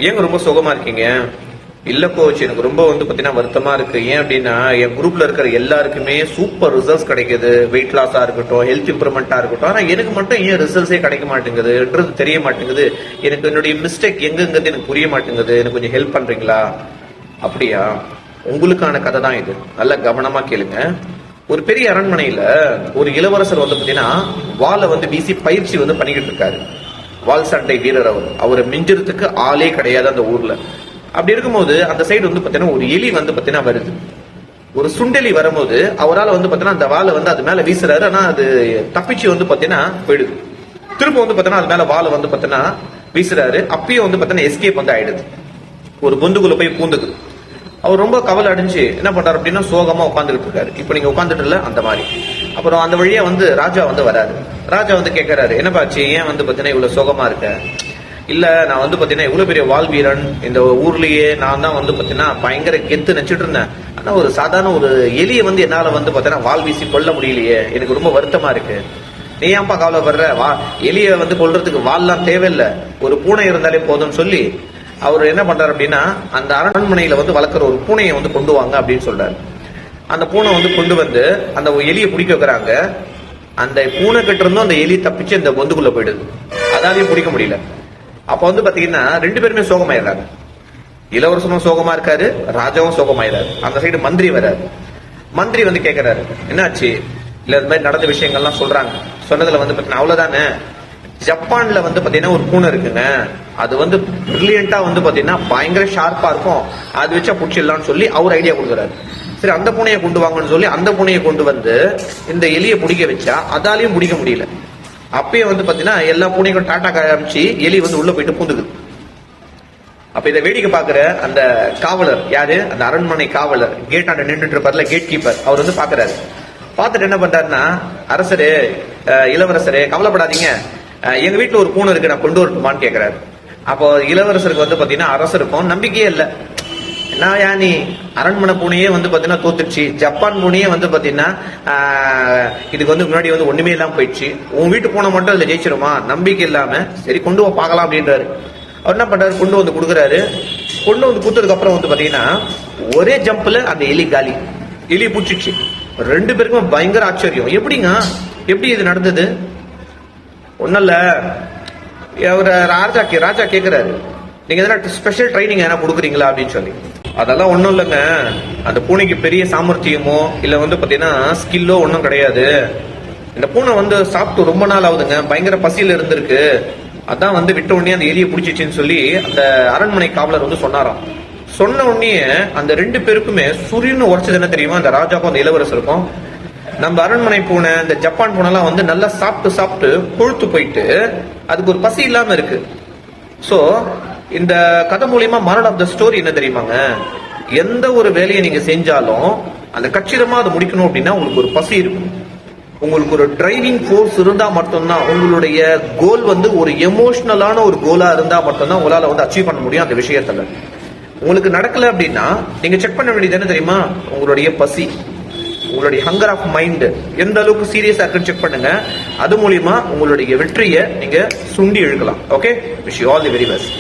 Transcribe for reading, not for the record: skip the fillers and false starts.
ஏங்க ரொம்ப சுகமா இருக்கீங்க? இல்ல கோச், எனக்கு ரொம்ப பாத்தீங்கன்னா வருத்தமா இருக்கு. ஏன் அப்படின்னா என் குரூப்ல இருக்கிற எல்லாருக்குமே சூப்பர் ரிசல்ட்ஸ் கிடைக்குது. வெயிட் லாஸா இருக்கட்டும், ஹெல்த் இம்ப்ரூவ்மெண்டா இருக்கட்டும். ஆனா எனக்கு மட்டும் ஏன் ரிசல்ட்ஸே கிடைக்க மாட்டேங்குதுன்றது தெரிய மாட்டேங்குது. எனக்கு என்னுடைய மிஸ்டேக் எங்கங்கிறது எனக்கு புரிய மாட்டேங்குது. எனக்கு கொஞ்சம் ஹெல்ப் பண்றீங்களா? அப்படியா? உங்களுக்கான கதை தான் இது. நல்லா கவனமா கேளுங்க. ஒரு பெரிய அரண்மனையில ஒரு இளவரசர் பாத்தீங்கன்னா வாளை வீசி பயிற்சி பண்ணிக்கிட்டு இருக்காரு. வால் சண்டை வீரர் அவரை மிஞ்சறதுக்கு ஆளே கிடையாது அந்த ஊர்ல. அப்படி இருக்கும்போது அந்த சைடு பாத்தீங்கன்னா ஒரு எலி பாத்தீங்கன்னா வருது. ஒரு சுண்டெலி வரும்போது அவரால் பாத்தீங்கன்னா அந்த வாளை அது மேல வீசுறாரு. ஆனா அது தப்பிச்சு பாத்தீங்கன்னா போயிடுது. திரும்ப பாத்தீங்கன்னா அது மேல வாளை பாத்தீங்கன்னா வீசுறாரு. அப்பயும் பாத்தீங்கன்னா எஸ்கேப் ஆயிடுது. ஒரு பொந்துக்குள்ள போய் பூந்துக்குது. அவர் ரொம்ப கவலை அடைஞ்சு என்ன பண்றாரு அப்படின்னா சோகமா உட்காந்துட்டு இருக்காரு. இப்ப நீங்க உட்காந்துட்டு இல்ல அந்த மாதிரி. அப்புறம் அந்த வழியா ராஜா வராரு. ராஜா கேட்கறாரு, என்னப்பாச்சு, ஏன் பாத்தீங்கன்னா இவ்வளவு சோகமா இருக்க? இல்ல, நான் பாத்தீங்கன்னா இவ்வளவு பெரிய வால் வீரன், இந்த ஊர்லயே நான் தான் பாத்தீங்கன்னா பயங்கர கெத்து நினைச்சிட்டு இருந்தேன். ஆனா ஒரு சாதாரண ஒரு எலியை என்னால பாத்தீங்கன்னா வால் வீசி கொல்ல முடியலையே, எனக்கு ரொம்ப வருத்தமா இருக்கு. நீ ஏன்பா கவலைப்படுற? எலிய கொல்றதுக்கு வால்லாம் தேவையில்லை, ஒரு பூனை இருந்தாலே போதும்னு சொல்லி அவர் என்ன பண்றாரு அப்படின்னா அந்த அரண்மனையில வளர்க்குற ஒரு பூனையை கொண்டு வாங்க அப்படின்னு சொல்றாரு. அந்த பூனை கொண்டு அந்த எலியை பிடிக்க வைக்கிறாங்க. அந்த பூனை கிட்ட இருந்தும் அந்த எலி தப்பிச்சு அந்த பொந்துக்குள்ள போயிடுது. அதாலையும் பிடிக்க முடியல. அப்ப பாத்தீங்கன்னா ரெண்டு பேருமே சோகமாயிடுறாங்க. இளவரசனும் சோகமா இருக்காரு, ராஜாவும் சோகமாயிடாரு. அந்த சைடு மந்திரி வராரு. மந்திரி கேட்கிறாரு, என்னாச்சு? இல்ல இது மாதிரி நடந்த விஷயங்கள்லாம் சொல்றாங்க. சொன்னதுல பாத்தீங்கன்னா அவ்வளவுதானே, ஜப்பான்ல பாத்தீங்கன்னா ஒரு பூனை இருக்குங்க. அது பிரில்லியண்டா பாத்தீங்கன்னா பயங்கர ஷார்ப்பா இருக்கும். அது வச்சா பிடிச்சிடலாம்னு சொல்லி அவர் ஐடியா கொடுக்குறாரு. சரி, அந்த பூனையை கொண்டு வாங்கன்னு சொல்லி அந்த பூனையை கொண்டு இந்த எலியை பிடிக்க வச்சா அதாலையும் பிடிக்க முடியல. அப்பயே பாத்தீங்கன்னா எல்லா பூனைகளும் டாட்டா காமிச்சு எலி உள்ள போயிட்டு பூந்துக்குது. அப்ப இதை வேடிக்கை பாக்குற அந்த காவலர் யாரு? அந்த அரண்மனை காவலர், கேட் ஆண்ட நின்றுட்டு இருப்பார்ல, கேட் கீப்பர், அவர் பாக்குறாரு. பார்த்துட்டு என்ன பண்றாருன்னா, அரசரே, இளவரசரே, கவலைப்படாதீங்க, எங்க வீட்டுல ஒரு பூனை இருக்கு, நான் கொண்டு வரட்டுமான்னு கேட்கிறாரு. அப்போ இளவரசருக்கு பாத்தீங்கன்னா அரசருக்கும் நம்பிக்கையே இல்லை. என்ன நீ, அரண்மனை பூனையே பாத்தீங்கன்னா தோத்துச்சு, ஜப்பான் பூனையே பாத்தீங்கன்னா இதுக்கு முன்னாடி ஒண்ணுமே இல்லாம போயிடுச்சு, உன் வீட்டு பூனை மட்டும் அதுல ஜெயிச்சிருமா? நம்பிக்கை இல்லாம சரி கொண்டு பார்க்கலாம் அப்படின்றாரு. அவர் என்ன பண்றாரு, கொண்டு கொடுக்குறாரு. கொண்டு கொடுத்ததுக்கு அப்புறம் பாத்தீங்கன்னா ஒரே ஜம்ப்ல அந்த எலி காலி, எலி பிடிச்சிச்சு. ரெண்டு பேருக்கும் பயங்கர ஆச்சரியம். எப்படிங்க, எப்படி இது நடந்தது? ஒன்னும் இல்ல, ராஜா கேக்குறாரு, நீங்க எதனா ஸ்பெஷல் ட்ரைனிங் எதனா கொடுக்குறீங்களா அப்படின்னு சொல்லி. அதெல்லாம் ஒண்ணும் இல்லைங்க, அந்த பூனைக்கு பெரிய சாமர்த்தியமோ இல்ல பாத்தீங்கன்னா ஸ்கில்லோ ஒன்னும் கிடையாது. இந்த பூனை சாப்பிட்டு ரொம்ப நாள் ஆகுதுங்க, பயங்கர பசியில இருந்திருக்கு, அதான் விட்ட உடனே அந்த எலியை பிடிச்சிச்சுன்னு சொல்லி அந்த அரண்மனை காவலர் சொன்னாராம். சொன்ன உடனே அந்த ரெண்டு பேருக்குமே சுரின்னு உரைச்சது என்ன தெரியுமா? அந்த ராஜாக்கும் அந்த இளவரசருக்கும், நம்ம அரண்மனை பூனை இந்த ஜப்பான் பூனை எல்லாம் நல்லா சாப்பிட்டு கொழுத்து போயிட்டு அதுக்கு ஒரு பசி இல்லாம இருக்கு. சோ இந்த கதை மூலியமா மாரல் ஆஃப் த ஸ்டோரி என்ன தெரியுமாங்க? எந்த ஒரு வேலையை நீங்க செஞ்சாலும் அந்த கச்சிதமா அதை முடிக்கணும் அப்படின்னா உங்களுக்கு ஒரு பசி இருக்கும், உங்களுக்கு ஒரு டிரைவிங் ஃபோர்ஸ் இருந்தா மட்டும்தான், உங்களுடைய கோல் ஒரு எமோஷனலான ஒரு கோலா இருந்தா மட்டும்தான் உங்களால அச்சீவ் பண்ண முடியும் அந்த விஷயத்துல. உங்களுக்கு நடக்கல அப்படின்னா நீங்க செக் பண்ண வேண்டியது என்ன தெரியுமா? உங்களுடைய பசி, உங்களுடைய ஹங்கர் ஆஃப் மைண்ட் எந்த அளவுக்கு சீரியஸா இருக்குன்னு செக் பண்ணுங்க. அது மூலியமா உங்களுடைய வெற்றியை நீங்க சுண்டி இழுக்கலாம். Okay, wish you all the very best.